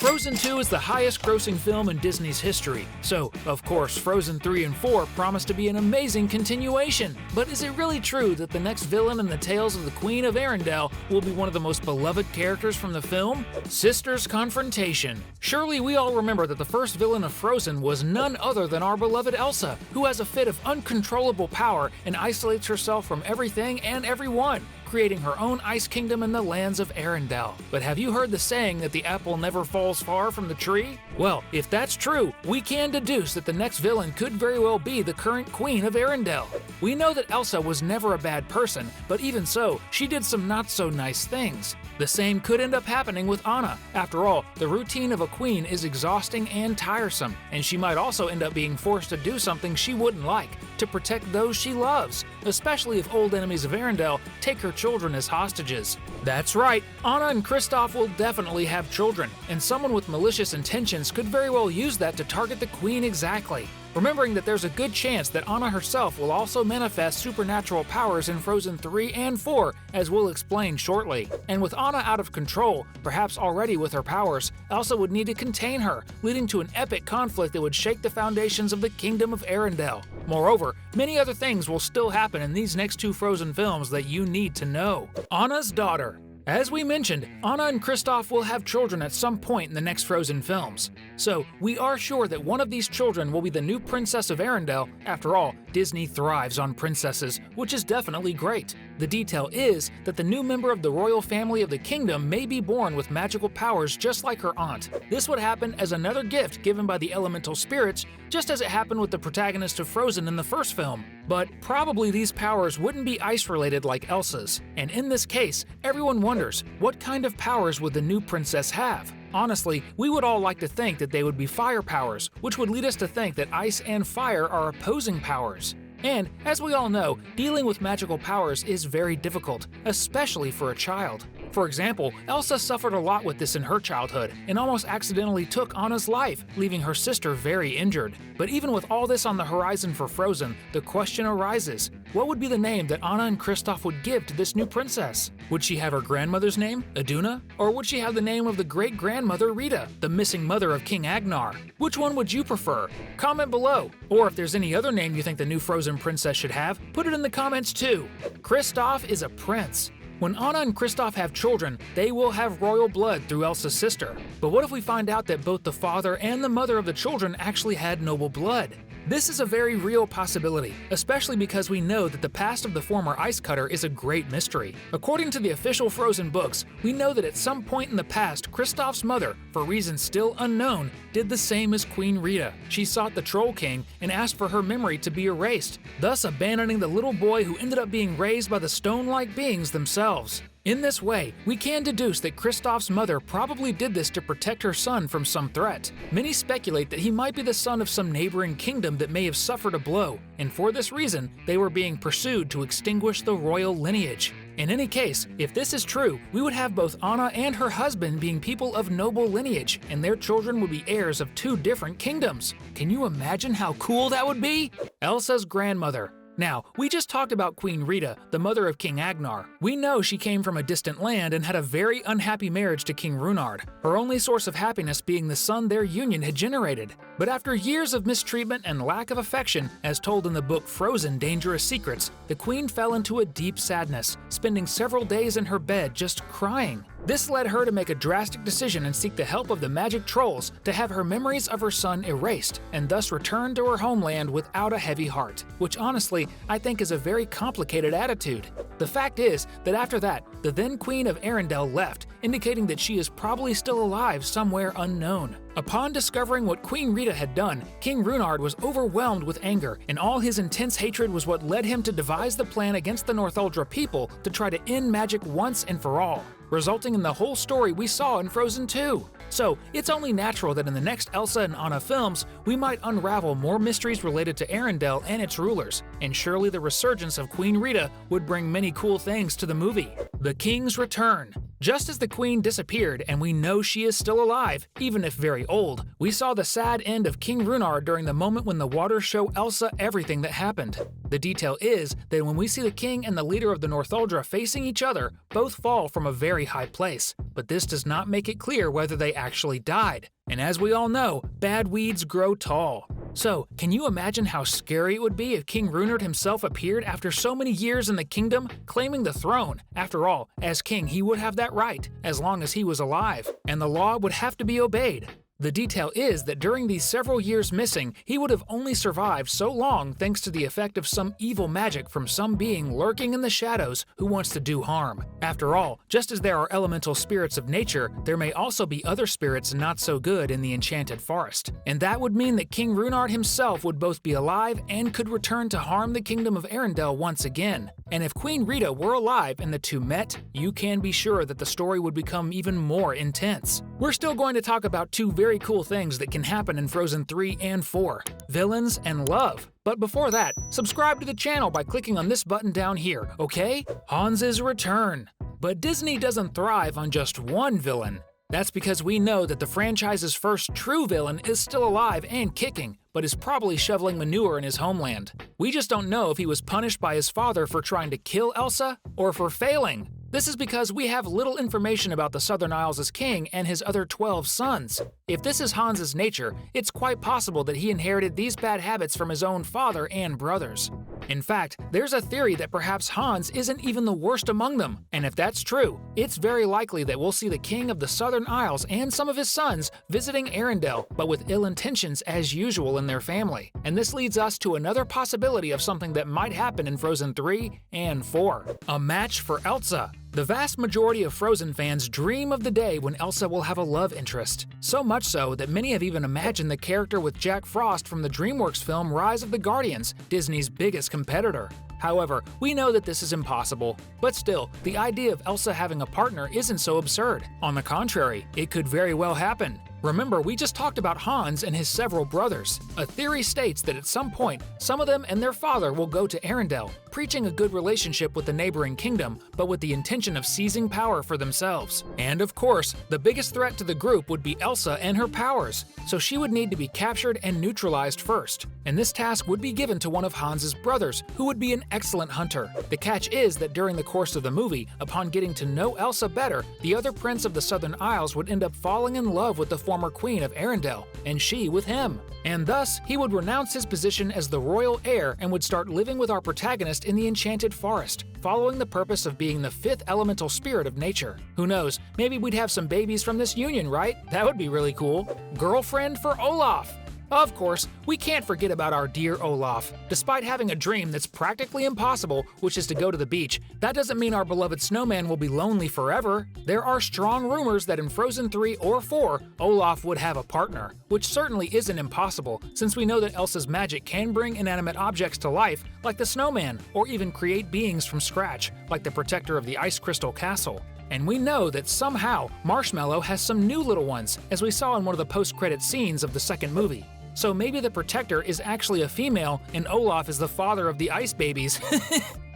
Frozen 2 is the highest-grossing film in Disney's history, so, of course, Frozen 3 and 4 promise to be an amazing continuation. But is it really true that the next villain in the tales of the Queen of Arendelle will be one of the most beloved characters from the film? Sisters' Confrontation. Surely we all remember that the first villain of Frozen was none other than our beloved Elsa, who has a fit of uncontrollable power and isolates herself from everything and everyone, creating her own ice kingdom in the lands of Arendelle. But have you heard the saying that the apple never falls far from the tree? Well, if that's true, we can deduce that the next villain could very well be the current Queen of Arendelle. We know that Elsa was never a bad person, but even so, she did some not-so-nice things. The same could end up happening with Anna. After all, the routine of a queen is exhausting and tiresome, and she might also end up being forced to do something she wouldn't like to protect those she loves, especially if old enemies of Arendelle take her children as hostages. That's right, Anna and Kristoff will definitely have children, and someone with malicious intentions could very well use that to target the queen exactly. Remembering that there's a good chance that Anna herself will also manifest supernatural powers in Frozen 3 and 4, as we'll explain shortly. And with Anna out of control, perhaps already with her powers, Elsa would need to contain her, leading to an epic conflict that would shake the foundations of the Kingdom of Arendelle. Moreover, many other things will still happen in these next two Frozen films that you need to know. Anna's daughter. As we mentioned, Anna and Kristoff will have children at some point in the next Frozen films. So, we are sure that one of these children will be the new Princess of Arendelle. After all, Disney thrives on princesses, which is definitely great. The detail is that the new member of the royal family of the kingdom may be born with magical powers just like her aunt. This would happen as another gift given by the elemental spirits, just as it happened with the protagonist of Frozen in the first film. But probably these powers wouldn't be ice-related like Elsa's. And in this case, everyone wonders, what kind of powers would the new princess have? Honestly, we would all like to think that they would be fire powers, which would lead us to think that ice and fire are opposing powers. And, as we all know, dealing with magical powers is very difficult, especially for a child. For example, Elsa suffered a lot with this in her childhood, and almost accidentally took Anna's life, leaving her sister very injured. But even with all this on the horizon for Frozen, the question arises, what would be the name that Anna and Kristoff would give to this new princess? Would she have her grandmother's name, Iduna? Or would she have the name of the great-grandmother Rita, the missing mother of King Agnar? Which one would you prefer? Comment below. Or if there's any other name you think the new Frozen princess should have, put it in the comments too. Kristoff is a prince. When Anna and Kristoff have children, they will have royal blood through Elsa's sister. But what if we find out that both the father and the mother of the children actually had noble blood? This is a very real possibility, especially because we know that the past of the former Ice Cutter is a great mystery. According to the official Frozen books, we know that at some point in the past, Kristoff's mother, for reasons still unknown, did the same as Queen Rita. She sought the Troll King and asked for her memory to be erased, thus abandoning the little boy who ended up being raised by the stone-like beings themselves. In this way, we can deduce that Kristoff's mother probably did this to protect her son from some threat. Many speculate that he might be the son of some neighboring kingdom that may have suffered a blow, and for this reason, they were being pursued to extinguish the royal lineage. In any case, if this is true, we would have both Anna and her husband being people of noble lineage, and their children would be heirs of two different kingdoms. Can you imagine how cool that would be? Elsa's grandmother. Now, we just talked about Queen Rita, the mother of King Agnar. We know she came from a distant land and had a very unhappy marriage to King Runeard, her only source of happiness being the son their union had generated. But after years of mistreatment and lack of affection, as told in the book Frozen Dangerous Secrets, the queen fell into a deep sadness, spending several days in her bed just crying. This led her to make a drastic decision and seek the help of the magic trolls to have her memories of her son erased, and thus return to her homeland without a heavy heart, which honestly, I think is a very complicated attitude. The fact is that after that, the then Queen of Arendelle left, indicating that she is probably still alive somewhere unknown. Upon discovering what Queen Rita had done, King Runeard was overwhelmed with anger, and all his intense hatred was what led him to devise the plan against the Northuldra people to try to end magic once and for all, resulting in the whole story we saw in Frozen 2. So, it's only natural that in the next Elsa and Anna films, we might unravel more mysteries related to Arendelle and its rulers, and surely the resurgence of Queen Rita would bring many cool things to the movie. The King's Return. Just as the Queen disappeared, and we know she is still alive, even if very old, we saw the sad end of King Runeard during the moment when the waters show Elsa everything that happened. The detail is that when we see the king and the leader of the Northuldra facing each other, both fall from a very high place, but this does not make it clear whether they they actually died. And as we all know, bad weeds grow tall. So, can you imagine how scary it would be if King Runeard himself appeared after so many years in the kingdom, claiming the throne? After all, as king he would have that right, as long as he was alive, and the law would have to be obeyed. The detail is that during these several years missing, he would have only survived so long thanks to the effect of some evil magic from some being lurking in the shadows who wants to do harm. After all, just as there are elemental spirits of nature, there may also be other spirits not so good in the enchanted forest. And that would mean that King Runeard himself would both be alive and could return to harm the kingdom of Arendelle once again. And if Queen Rita were alive and the two met, you can be sure that the story would become even more intense. We're still going to talk about two very cool things that can happen in Frozen 3 and 4, villains and love. But before that, subscribe to the channel by clicking on this button down here, okay? Hans's return. But Disney doesn't thrive on just one villain. That's because we know that the franchise's first true villain is still alive and kicking, but is probably shoveling manure in his homeland. We just don't know if he was punished by his father for trying to kill Elsa or for failing. This is because we have little information about the Southern Isles' king and his other 12 sons. If this is Hans's nature, it's quite possible that he inherited these bad habits from his own father and brothers. In fact, there's a theory that perhaps Hans isn't even the worst among them, and if that's true, it's very likely that we'll see the king of the Southern Isles and some of his sons visiting Arendelle, but with ill intentions as usual in their family. And this leads us to another possibility of something that might happen in Frozen 3 and 4. A match for Elsa. The vast majority of Frozen fans dream of the day when Elsa will have a love interest. So much so that many have even imagined the character with Jack Frost from the DreamWorks film Rise of the Guardians, Disney's biggest competitor. However, we know that this is impossible, but still, the idea of Elsa having a partner isn't so absurd. On the contrary, it could very well happen. Remember, we just talked about Hans and his several brothers. A theory states that at some point, some of them and their father will go to Arendelle, preaching a good relationship with the neighboring kingdom, but with the intention of seizing power for themselves. And of course, the biggest threat to the group would be Elsa and her powers, so she would need to be captured and neutralized first. And this task would be given to one of Hans's brothers, who would be an excellent hunter. The catch is that during the course of the movie, upon getting to know Elsa better, the other prince of the Southern Isles would end up falling in love with the former queen of Arendelle, and she with him. And thus, he would renounce his position as the royal heir and would start living with our protagonist in the enchanted forest, following the purpose of being the fifth elemental spirit of nature. Who knows, maybe we'd have some babies from this union, right? That would be really cool. Girlfriend for Olaf. Of course, we can't forget about our dear Olaf. Despite having a dream that's practically impossible, which is to go to the beach, that doesn't mean our beloved snowman will be lonely forever. There are strong rumors that in Frozen 3 or 4, Olaf would have a partner, which certainly isn't impossible, since we know that Elsa's magic can bring inanimate objects to life, like the snowman, or even create beings from scratch, like the protector of the Ice Crystal Castle. And we know that somehow Marshmallow has some new little ones, as we saw in one of the post-credit scenes of the second movie. So maybe the protector is actually a female and Olaf is the father of the ice babies.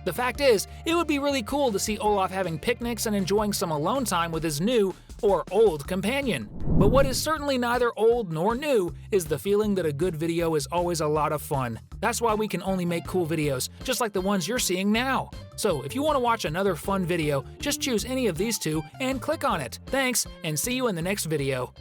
The fact is, it would be really cool to see Olaf having picnics and enjoying some alone time with his new, or old, companion. But what is certainly neither old nor new is the feeling that a good video is always a lot of fun. That's why we can only make cool videos, just like the ones you're seeing now. So if you want to watch another fun video, just choose any of these two and click on it. Thanks, and see you in the next video.